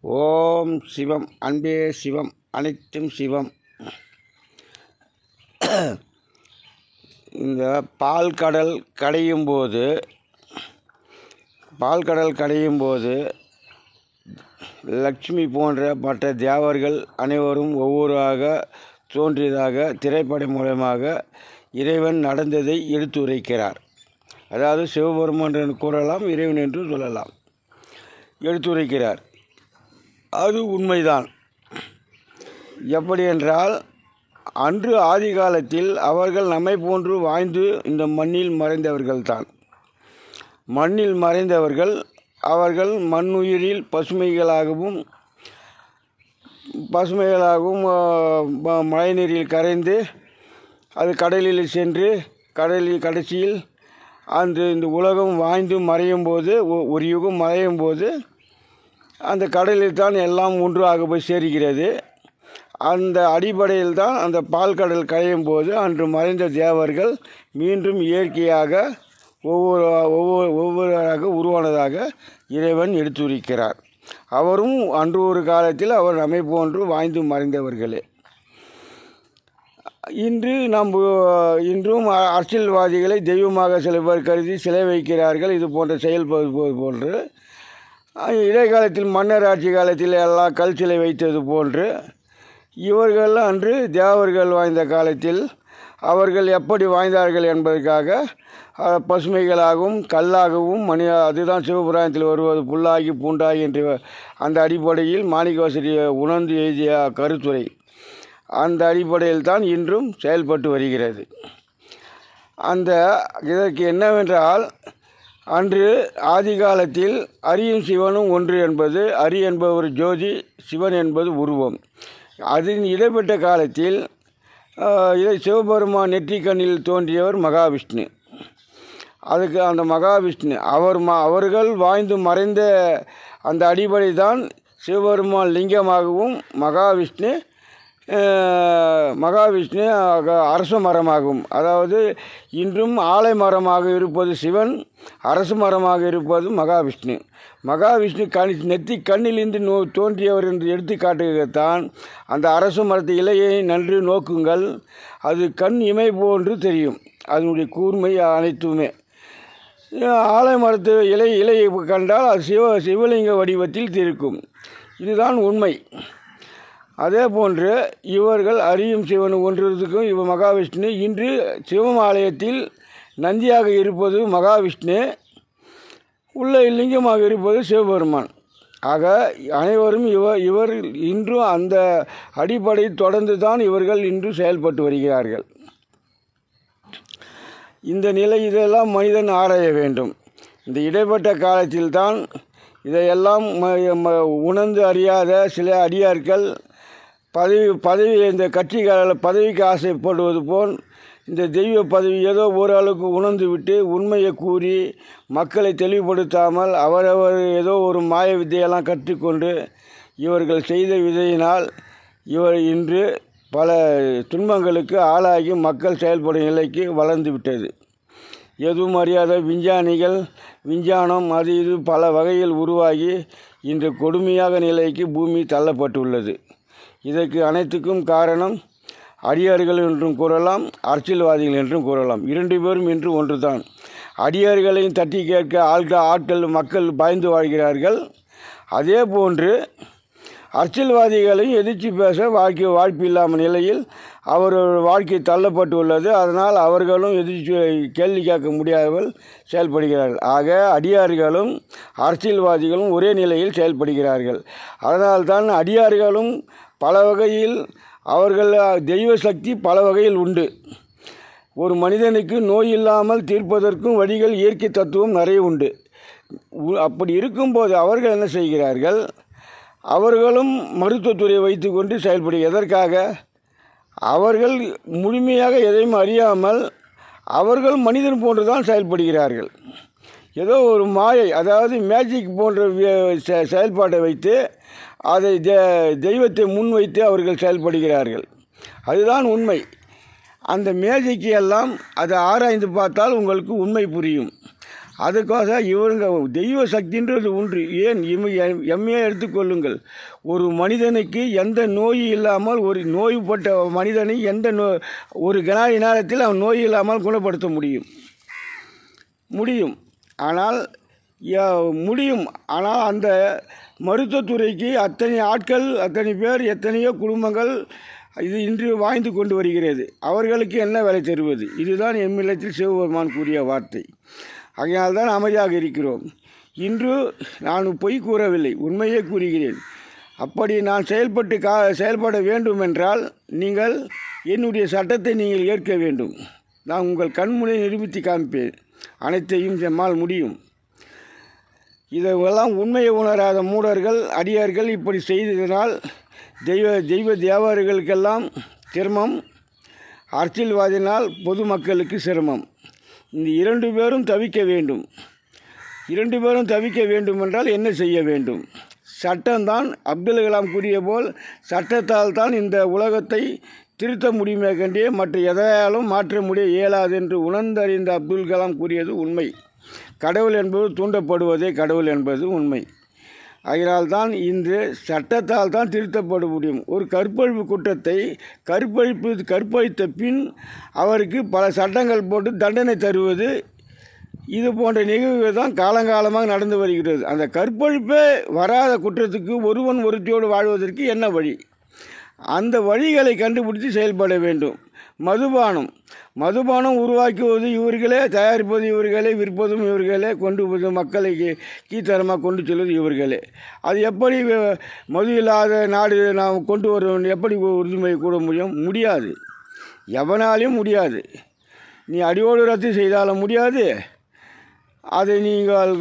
ஓம் சிவம். அன்பே சிவம், அனைத்தும் சிவம். இந்த பால்கடல் கடையும் போது லக்ஷ்மி போன்ற மற்ற தேவர்கள் அனைவரும் ஒவ்வொருவராக தோன்றியதாக திரைப்படம் மூலமாக இறைவன் நடந்ததை எடுத்துரைக்கிறார். அதாவது சிவபெருமான் என்று கூறலாம், இறைவன் என்று சொல்லலாம், எடுத்துரைக்கிறார். அது உண்மைதான். எப்படி என்றால், அன்று ஆதி காலத்தில் அவர்கள் நம்மை போன்று வாழ்ந்து இந்த மண்ணில் மறைந்தவர்கள்தான். மண்ணில் மறைந்தவர்கள் அவர்கள் மண்ணுயிரில் பசுமைகளாகவும் மழைநீரில் கரைந்து அது கடலில் சென்று கடைசியில் இந்த உலகம் வாழ்ந்து மறையும் போது, ஒரு யுகம் மறையும் போது அந்த கடலில் தான் எல்லாம் ஒன்றாக போய் சேர்கிறது. அந்த அடிப்படையில் தான் அந்த பால்கடல் கரையும் போது அன்று மறைந்த தேவர்கள் மீண்டும் இயற்கையாக ஒவ்வொருவராக உருவானதாக இறைவன் எடுத்துரைக்கிறார். அவரும் அன்று ஒரு காலத்தில் அவர் நம்மை போன்று வாழ்ந்து மறைந்தவர்களே. இன்றும் அரசியல்வாதிகளை தெய்வமாக சில பேர் கருதி சிலை வைக்கிறார்கள். இது போன்ற செயல்படுவது போன்று இடைக்காலத்தில் மன்னர் ஆட்சி காலத்தில் எல்லாம் கல் சிலை வைத்தது போன்று இவர்கள் அன்று தேவர்கள் வாழ்ந்த காலத்தில் அவர்கள் எப்படி வாழ்ந்தார்கள் என்பதற்காக பசுமைகளாகவும் கல்லாகவும் அதுதான் சிவபுராணத்தில் வருவது புல்லாகி பூண்டாகி என்று அந்த அடிப்படையில் மாணிக்கவாசகர் உணர்ந்து எழுதிய கருத்துரை. அந்த அடிப்படையில் தான் இன்றும் செயல்பட்டு வருகிறது. இதற்கு என்னவென்றால், அன்று ஆதி காலத்தில் அரியும் சிவனும் ஒன்று என்பது, அரி என்பவர் ஜோதி, சிவன் என்பது உருவம். அதன் இடைப்பட்ட காலத்தில் சிவபெருமான் நெற்றிக்கண்ணில் தோன்றியவர் மகாவிஷ்ணு. அதுக்கு அந்த மகாவிஷ்ணு அவர்கள் வாழ்ந்து மறைந்த அந்த அடிப்படை தான் சிவபெருமான் லிங்கமாகவும் மகாவிஷ்ணு அரச மரமாகும். அதாவது இன்றும் ஆலை மரமாக இருப்பது சிவன், அரசு மரமாக இருப்பது மகாவிஷ்ணு. மகாவிஷ்ணு நெத்தி கண்ணிலிருந்து தோன்றியவர் என்று எடுத்துக்காட்டுகத்தான் அந்த அரசு மரத்து இலையை நன்று நோக்குங்கள், அது கண் இமை போன்று தெரியும். அதனுடைய கூர்மை அனைத்துமே. ஆலை மரத்து இலையை கண்டால் அது சிவலிங்க வடிவத்தில் இருக்கும். இதுதான் உண்மை. அதே போன்று இவர்கள் அரியும் சிவன் ஒன்றுக்கும் மகாவிஷ்ணு. இன்று சிவமாலயத்தில் நந்தியாக இருப்பது மகாவிஷ்ணு, உள்ள லிங்கமாக இருப்பது சிவபெருமான். ஆக அனைவரும் இவர் இன்றும் அந்த அடிப்படை தொடர்ந்து தான் இவர்கள் இன்று செயல்பட்டு வருகிறார்கள். இந்த நிலை இதெல்லாம் மனிதன் ஆராய வேண்டும். இந்த இடைப்பட்ட காலத்தில்தான் இதையெல்லாம் உணர்ந்து அறியாத சில அடியார்கள் பதவி இந்த கட்சிக்காரர்கள் பதவிக்கு ஆசைப்படுவது போல் இந்த தெய்வ பதவி ஏதோ ஓரளவுக்கு உணர்ந்து விட்டு உண்மையை கூறி மக்களை தெளிவுபடுத்தாமல் அவரவர் ஏதோ ஒரு மாய வித்தையெல்லாம் கற்றுக்கொண்டு இவர்கள் செய்த விதையினால் இன்று பல துன்பங்களுக்கு ஆளாகி மக்கள் செயல்படும் நிலைக்கு வளர்ந்து விட்டது. எதுவும் அறியாத விஞ்ஞானம் அது இது பல வகையில் உருவாகி இன்று கொடுமையாக நிலைக்கு பூமி தள்ளப்பட்டுள்ளது. இதற்கு அனைத்துக்கும் காரணம் அடியார்கள் என்றும் கூறலாம், அரசியல்வாதிகள் என்றும் கூறலாம். இரண்டு பேரும் இன்று ஒன்று தான். அடியார்களையும் தட்டி கேட்க மக்கள் பயந்து வாழ்கிறார்கள். அதே போன்று அரசியல்வாதிகளையும் எதிர்த்து பேச வாய்ப்பு இல்லாமல் நிலையில் அவர்கள் வாழ்க்கை தள்ளப்பட்டுள்ளது. அதனால் அவர்களும் எதிர்த்து கேள்வி கேட்க முடியாமல் செயல்படுகிறார்கள். ஆக அடியார்களும் அரசியல்வாதிகளும் ஒரே நிலையில் செயல்படுகிறார்கள். அதனால்தான் அடியார்களும் பல வகையில் அவர்கள் தெய்வ சக்தி பல வகையில் உண்டு. ஒரு மனிதனுக்கு நோய் இல்லாமல் தீர்ப்பதற்கும் வழிகள் இயற்கை தத்துவம் நிறைய உண்டு. அப்படி இருக்கும்போது அவர்கள் என்ன செய்கிறார்கள்? அவர்களும் மருத்துவத்துறையை வைத்து கொண்டு எதற்காக? அவர்கள் முழுமையாக எதையும் அறியாமல் அவர்கள் மனிதன் போன்று தான் செயல்படுகிறார்கள். ஏதோ ஒரு மாயை, அதாவது மேஜிக் போன்ற செயல்பாட்டை வைத்து அதை தெய்வத்தை முன்வைத்து அவர்கள் செயல்படுகிறார்கள். அதுதான் உண்மை. அந்த மேஜிக்கு எல்லாம் அதை ஆராய்ந்து பார்த்தால் உங்களுக்கு உண்மை புரியும். அதுக்காக இவருங்க தெய்வ சக்தின்றது ஒன்று. ஏன் எம்மையே எடுத்துக்கொள்ளுங்கள். ஒரு மனிதனுக்கு எந்த நோய் இல்லாமல், ஒரு நோய்பட்ட மனிதனை ஒரு கணாடி நேரத்தில் அவன் நோய் இல்லாமல் குணப்படுத்த முடியும். ஆனால் அந்த மருத்துவத்துறைக்கு அத்தனை ஆட்கள், அத்தனை பேர், எத்தனையோ குடும்பங்கள் இது இன்று வாழ்ந்து கொண்டு வருகிறது. அவர்களுக்கு என்ன வேலை தருவது? இதுதான் எம்மில்லத்தில் சிவபெருமான் கூறிய வார்த்தை. ஆகையால்தான் அமைதியாக இருக்கிறோம். இன்று நான் பொய் கூறவில்லை, உண்மையே கூறுகிறேன். அப்படி நான் செயல்பட வேண்டும் என்றால் நீங்கள் என்னுடைய சட்டத்தை நீங்கள் ஏற்க வேண்டும். நான் உங்கள் கண்முனை நிரூபித்து காமிப்பேன். அனைத்தையும் எம்மால் முடியும். இதெல்லாம் உண்மையை உணராத மூடர்கள், அடியார்கள் இப்படி செய்ததனால் தெய்வ தேவர்களுக்கெல்லாம் சிரமம், அரசியல்வாதினால் பொதுமக்களுக்கு சிரமம். இந்த 2 பேரும் தவிக்க வேண்டும். 2 பேரும் தவிக்க வேண்டும் என்றால் என்ன செய்ய வேண்டும்? சட்டம்தான். அப்துல் கலாம் கூறிய போல் சட்டத்தால் தான் இந்த உலகத்தை திருத்த முடியுமே கண்டே மற்ற எதையாலும் மாற்ற இயலாது என்று உணர்ந்தறிந்த அப்துல் கலாம் கூறியது உண்மை. கடவுள் என்பது தூண்டப்படுவதே கடவுள் என்பது உண்மை. அதனால்தான் இன்று சட்டத்தால் தான் திருத்தப்பட முடியும். ஒரு கற்பழிப்பு குற்றத்தை கற்பழித்த பின் அவருக்கு பல சட்டங்கள் போட்டு தண்டனை தருவது, இது போன்ற நிகழ்வுகள் தான் காலங்காலமாக நடந்து வருகிறது. அந்த கற்பழிப்பே வராத குற்றத்துக்கு ஒருவன் ஒருத்தியோடு வாழ்வதற்கு என்ன வழி? அந்த வழிகளை கண்டுபிடித்து செயல்பட வேண்டும். மதுபானம் உருவாக்குவது இவர்களே, தயாரிப்பது இவர்களே, விற்பதும் இவர்களே, கொண்டு மக்களை கீழ்த்தரமாக கொண்டு செல்வது இவர்களே. அது எப்படி மது இல்லாத நாடு நாம் கொண்டு வர எப்படி உறுதிமொழி கூட முடியாது. எவனாலையும் முடியாது. நீ அடியோடு ரத்து செய்தாலும் முடியாது, அதை நீங்கள்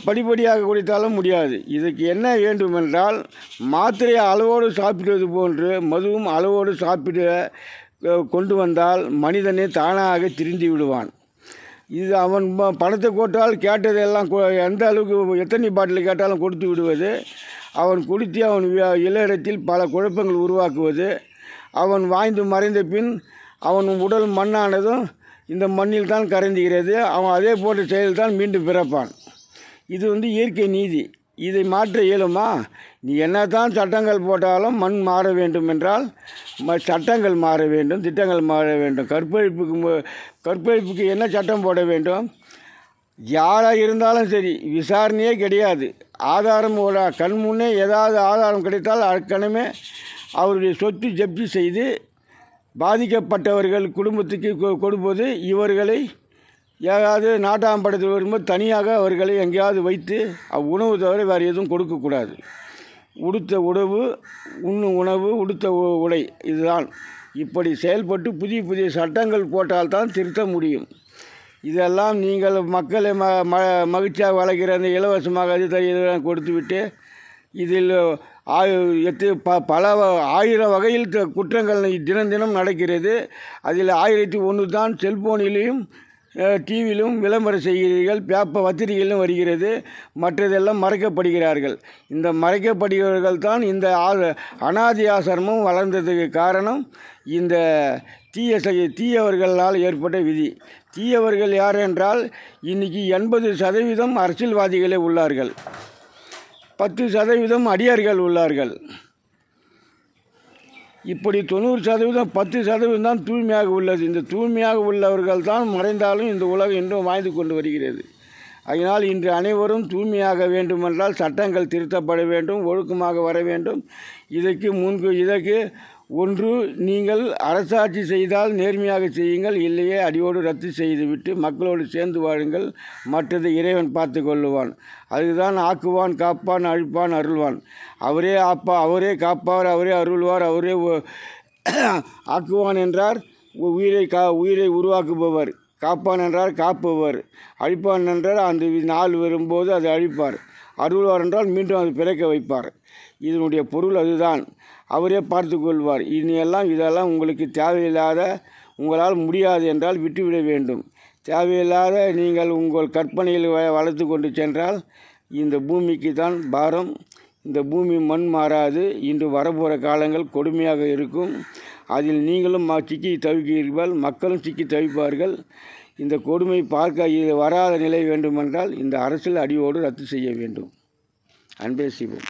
படிப்படியாக குடித்தாலும் முடியாது. இதுக்கு என்ன வேண்டுமென்றால், மாத்திரையை அளவோடு சாப்பிடுவது போன்று மதுவும் அளவோடு கொண்டு வந்தால் மனிதனே தானாக திருந்தி விடுவான். இது அவன் பணத்தை போட்டால் கேட்டதெல்லாம் எந்த அளவுக்கு எத்தனை பாட்டில் கேட்டாலும் கொடுத்து விடுவது, அவன் குடித்து அவன் இல்லறத்தில் பல குழப்பங்கள் உருவாக்குவது, அவன் வாழ்ந்து மறைந்த பின் அவன் உடல் மண்ணானதும் இந்த மண்ணில் தான் கரைந்துகிறது. அவன் அதே போன்ற செயல்தான் மீண்டும் பிறப்பான். இது இயற்கை நீதி. இதை மாற்ற இயலுமா? நீ என்னதான் சட்டங்கள் போட்டாலும் மண் மாற வேண்டும் என்றால் சட்டங்கள் மாற வேண்டும், திட்டங்கள் மாற வேண்டும். கற்பழிப்புக்கு என்ன சட்டம் போட வேண்டும்? யாராக இருந்தாலும் சரி, விசாரணையே கிடையாது. ஆதாரம் கண் முன்னே ஏதாவது ஆதாரம் கிடைத்தால் அக்கணமே அவருடைய சொத்து ஜப்தி செய்து பாதிக்கப்பட்டவர்கள் குடும்பத்துக்கு கொடுப்பது. இவர்களை ஏதாவது நாட்டாம்படத்தில் வரும்போது தனியாக அவர்களை எங்கேயாவது வைத்து உணவு தவிர வேறு எதுவும் கொடுக்கக்கூடாது. உடுத்த உணவு, உண்ணும் உணவு, உடுத்த உடை, இதுதான். இப்படி செயல்பட்டு புதிய சட்டங்கள் போட்டால்தான் திருத்த முடியும். இதெல்லாம் நீங்கள் மக்களை மகிழ்ச்சியாக வளர்க்கிற அந்த இலவசமாக இதெல்லாம் கொடுத்துவிட்டு இதில் பல 1000 வகையில் குற்றங்கள் தினம் நடக்கிறது. அதில் 1001 தான் செல்போனிலையும் டிவியிலும் விளம்பரம் செய்கிறீர்கள், பத்திரிகையிலும் வருகிறது. மற்றதெல்லாம் மறைக்கப்படுகிறார்கள். இந்த மறைக்கப்படுகிறவர்கள் தான் இந்த அனாதி ஆசிரமம் வளர்ந்ததுக்கு காரணம் இந்த தீயவர்களால் ஏற்பட்ட விதி. தீயவர்கள் யார் என்றால், இன்றைக்கி 80% அரசியல்வாதிகளே உள்ளார்கள், 10% அடியார்கள் உள்ளார்கள். இப்படி 90%, 10% தான் தூய்மையாக உள்ளது. இந்த தூய்மையாக உள்ளவர்கள் தான் மறைந்தாலும் இந்த உலகம் இன்னும் வாழ்ந்து கொண்டு வருகிறது. அதனால் இன்று அனைவரும் தூய்மையாக வேண்டுமென்றால் சட்டங்கள் திருத்தப்பட வேண்டும், ஒழுக்கமாக வர வேண்டும். இதற்கு ஒன்று, நீங்கள் அரசாட்சி செய்தால் நேர்மையாக செய்யுங்கள், இல்லையே அடியோடு ரத்து செய்துவிட்டு மக்களோடு சேர்ந்து வாழுங்கள். மற்றது இறைவன் பார்த்து கொள்ளுவான். அதுதான் ஆக்குவான், காப்பான், அழிப்பான், அருள்வான். அவரே அவரே காப்பார், அவரே அருள்வார், அவரே ஆக்குவான் என்றார். உயிரை உருவாக்குபவர். காப்பான் என்றார் காப்பவர். அழிப்பான் என்றால் அந்த நாள் வரும்போது அதை அழிப்பார். அருள்வார் என்றால் மீண்டும் அதை பிறக்க வைப்பார். இதனுடைய பொருள் அதுதான். அவரே பார்த்து கொள்வார். இதெல்லாம் உங்களுக்கு தேவையில்லாத, உங்களால் முடியாது என்றால் விட்டுவிட வேண்டும். தேவையில்லாத நீங்கள் உங்கள் கற்பனையில் வளர்த்து கொண்டு சென்றால் இந்த பூமிக்கு தான் பாரம். இந்த பூமி மண் மாறாது. இன்று வரப்போகிற காலங்கள் கொடுமையாக இருக்கும். அதில் நீங்களும் சிக்கி தவிக்கிறீர்கள், மக்களும் சிக்கி தவிப்பார்கள். இந்த கொடுமை பார்க்க இது வராத நிலை வேண்டுமென்றால் இந்த அரசியல் அடியோடு ரத்து செய்ய வேண்டும். அன்பே சிவம்.